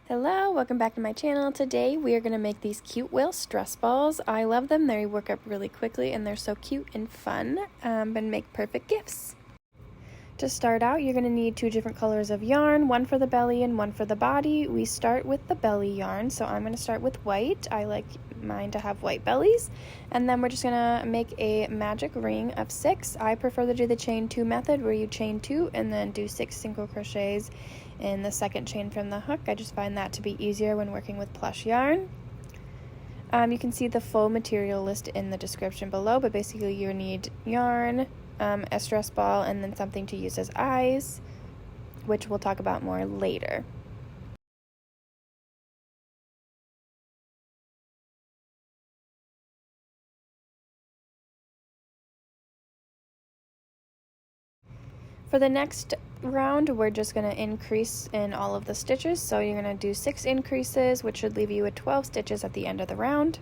Hello, welcome back to my channel. Today we are going to make these cute whale stress balls. I love them. They work up really quickly and they're so cute and fun and make perfect gifts. To start out, you're going to need two different colors of yarn, one for the belly and one for the body. We start with the belly yarn, so I'm going to start with white. I like mine to have white bellies. And then we're just going to make a magic ring of 6. I prefer to do the chain 2 method where you chain 2 and then do 6 single crochets in the second chain from the hook. I just find that to be easier when working with plush yarn. You can see the full material list in the description below, but basically you need yarn, a stress ball, and then something to use as eyes, which we'll talk about more later. For the next round, we're just going to increase in all of the stitches, so you're going to do 6 increases, which should leave you with 12 stitches at the end of the round.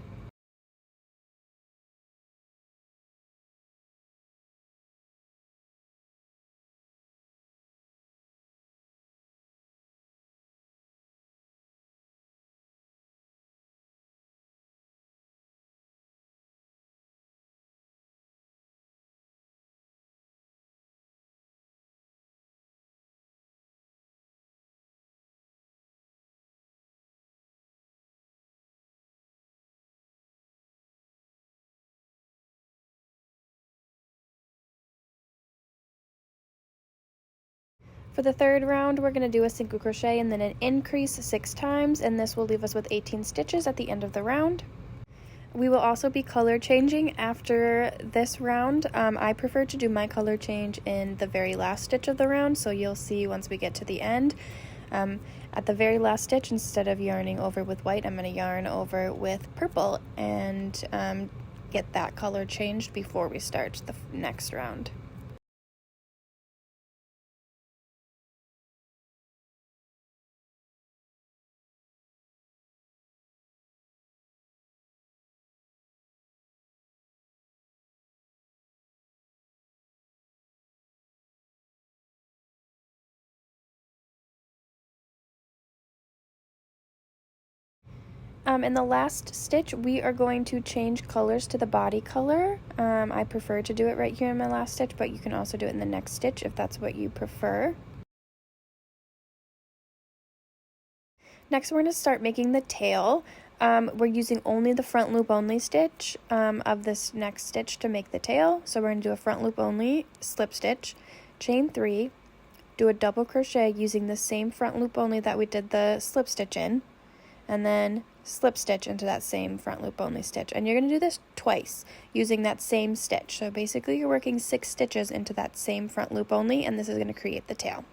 For the third round, we're going to do a single crochet and then an increase 6 times, and this will leave us with 18 stitches at the end of the round. We will also be color changing after this round. I prefer to do my color change in the very last stitch of the round, so you'll see once we get to the end. At the very last stitch, instead of yarning over with white, I'm going to yarn over with purple and get that color changed before we start the next round. In the last stitch, we are going to change colors to the body color. I prefer to do it right here in my last stitch, but you can also do it in the next stitch if that's what you prefer. Next, we're going to start making the tail. We're using only the front loop only stitch of this next stitch to make the tail. So we're going to do a front loop only slip stitch, chain 3, do a double crochet using the same front loop only that we did the slip stitch in, and then slip stitch into that same front loop only stitch. And you're going to do this twice using that same stitch. So basically you're working 6 stitches into that same front loop only, and this is going to create the tail.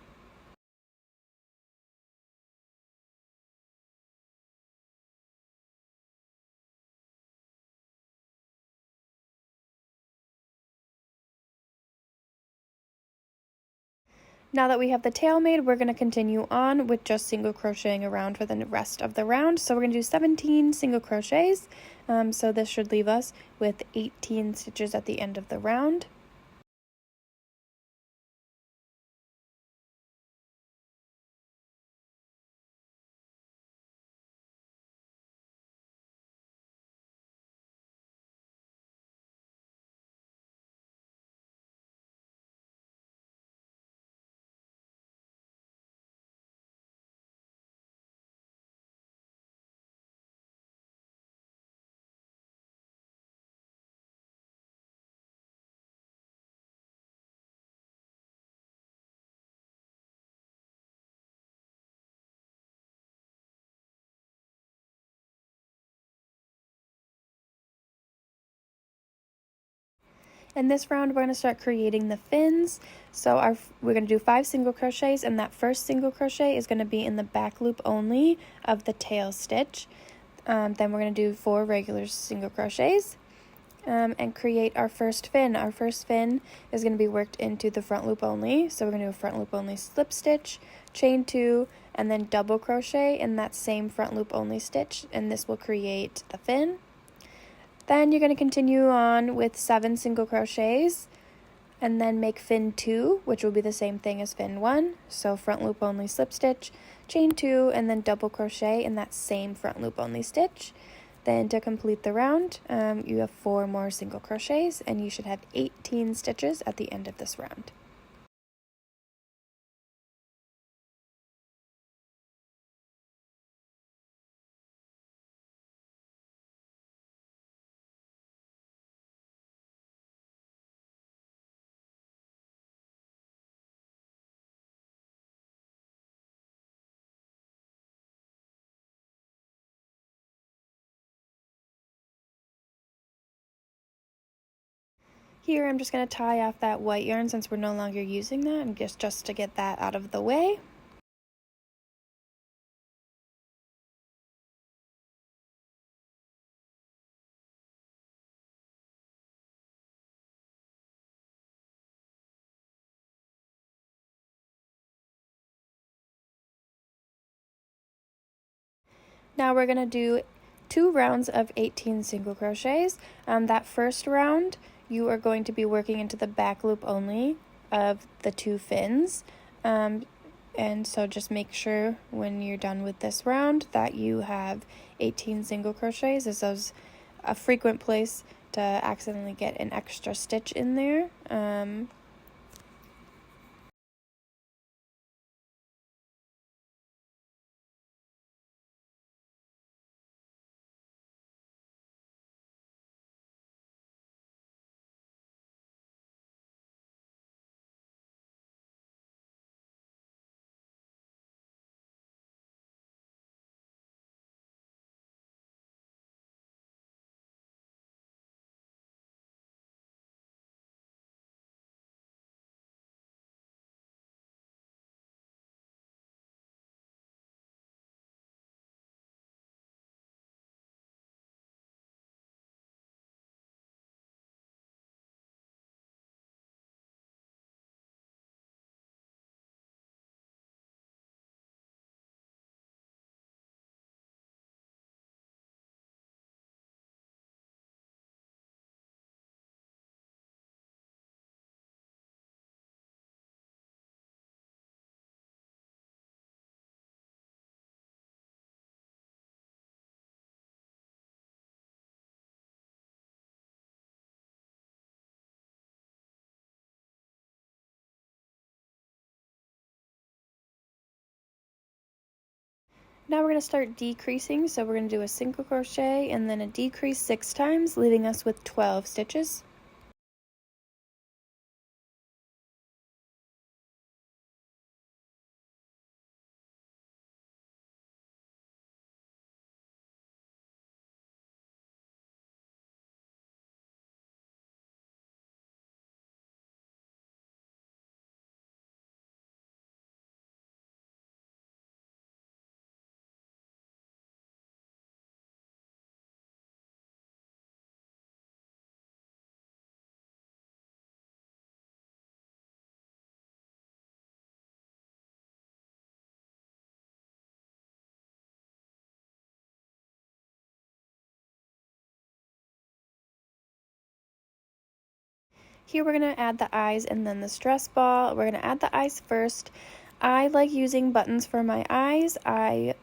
Now that we have the tail made, we're going to continue on with just single crocheting around for the rest of the round. So we're going to do 17 single crochets. So this should leave us with 18 stitches at the end of the round. In this round, we're going to start creating the fins. So we're going to do 5 single crochets, and that first single crochet is going to be in the back loop only of the tail stitch. Then we're going to do 4 regular single crochets and create our first fin. Our first fin is going to be worked into the front loop only. So we're going to do a front loop only slip stitch, chain 2, and then double crochet in that same front loop only stitch, and this will create the fin. Then you're going to continue on with 7 single crochets, and then make fin 2, which will be the same thing as fin 1. So front loop only slip stitch, chain 2, and then double crochet in that same front loop only stitch. Then to complete the round, you have 4 more single crochets, and you should have 18 stitches at the end of this round. Here I'm just going to tie off that white yarn since we're no longer using that, and just to get that out of the way. Now we're going to do 2 rounds of 18 single crochets. That first round, you are going to be working into the back loop only of the 2 fins. And so just make sure when you're done with this round that you have 18 single crochets, as those a frequent place to accidentally get an extra stitch in there. Now we're going to start decreasing, so we're going to do a single crochet and then a decrease 6 times, leaving us with 12 stitches. Here we're going to add the eyes and then the stress ball. We're going to add the eyes first. I like using buttons for my eyes. I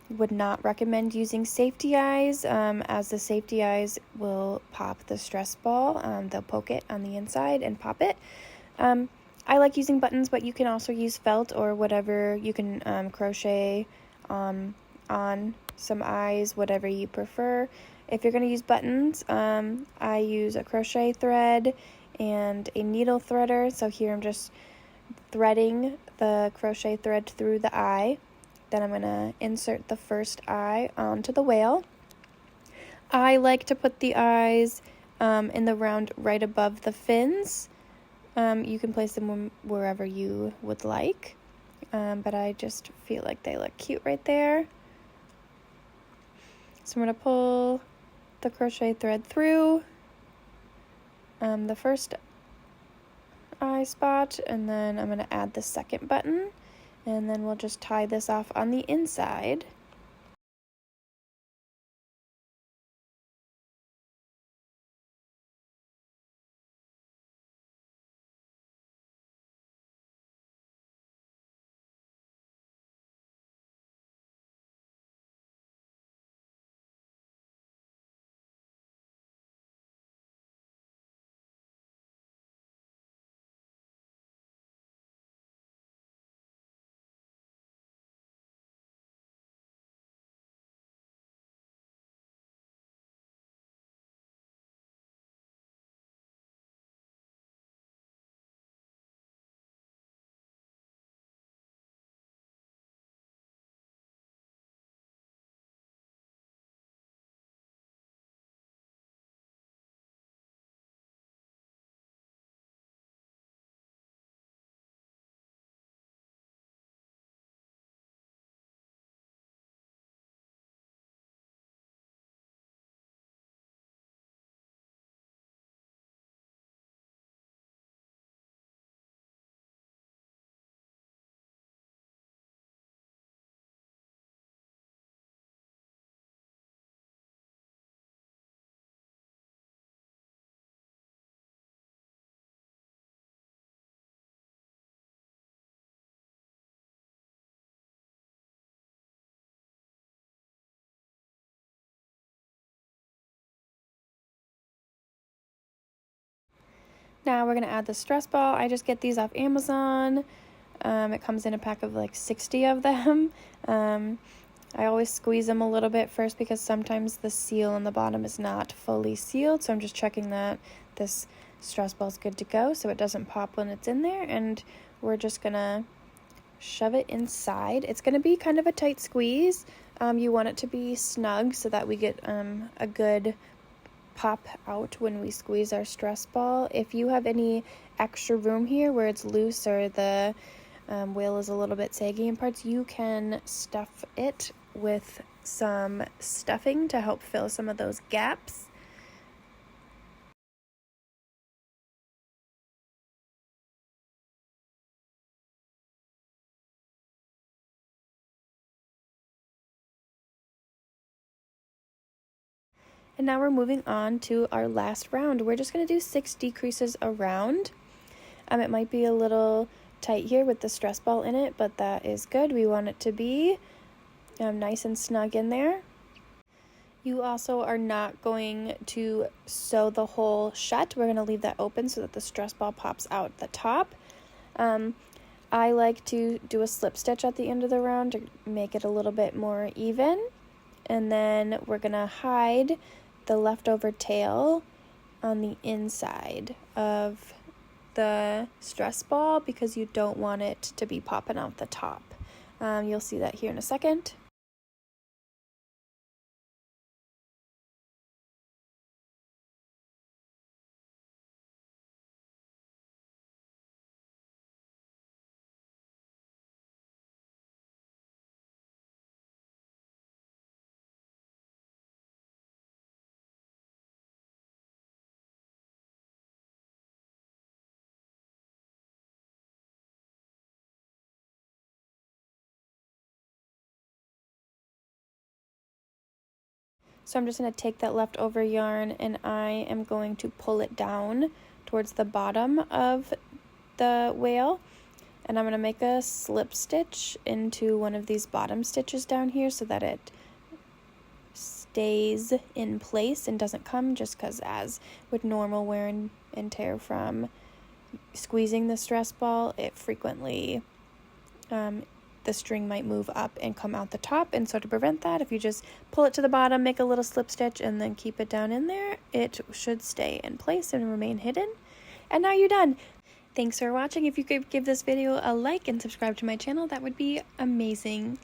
would not recommend using safety eyes, as the safety eyes will pop the stress ball. They'll poke it on the inside and pop it. I like using buttons, but you can also use felt or whatever. You can crochet on some eyes, whatever you prefer. If you're going to use buttons, I use a crochet thread and a needle threader. So here I'm just threading the crochet thread through the eye. Then I'm going to insert the first eye onto the whale. I like to put the eyes in the round right above the fins. You can place them wherever you would like, but I just feel like they look cute right there. So I'm going to pull the crochet thread through the first eye spot, and then I'm going to add the second button, and then we'll just tie this off on the inside. Now we're going to add the stress ball. I just get these off Amazon. It comes in a pack of like 60 of them. I always squeeze them a little bit first because sometimes the seal on the bottom is not fully sealed. So I'm just checking that this stress ball is good to go so it doesn't pop when it's in there. And we're just going to shove it inside. It's going to be kind of a tight squeeze. You want it to be snug so that we get a good pop out when we squeeze our stress ball. If you have any extra room here where it's loose or the wheel is a little bit saggy in parts, you can stuff it with some stuffing to help fill some of those gaps. And now we're moving on to our last round. We're just going to do 6 decreases around. It might be a little tight here with the stress ball in it, but that is good. We want it to be nice and snug in there. You also are not going to sew the hole shut. We're going to leave that open so that the stress ball pops out the top. I like to do a slip stitch at the end of the round to make it a little bit more even. And then we're going to hide the leftover tail on the inside of the stress ball because you don't want it to be popping out the top. You'll see that here in a second. So I'm just going to take that leftover yarn and I am going to pull it down towards the bottom of the whale. And I'm going to make a slip stitch into one of these bottom stitches down here so that it stays in place and doesn't come, just because as with normal wear and tear from squeezing the stress ball, it frequently the string might move up and come out the top. And so to prevent that, if you just pull it to the bottom, make a little slip stitch, and then keep it down in there, it should stay in place and remain hidden. And now you're done. Thanks for watching. If you could give this video a like and subscribe to my channel, that would be amazing.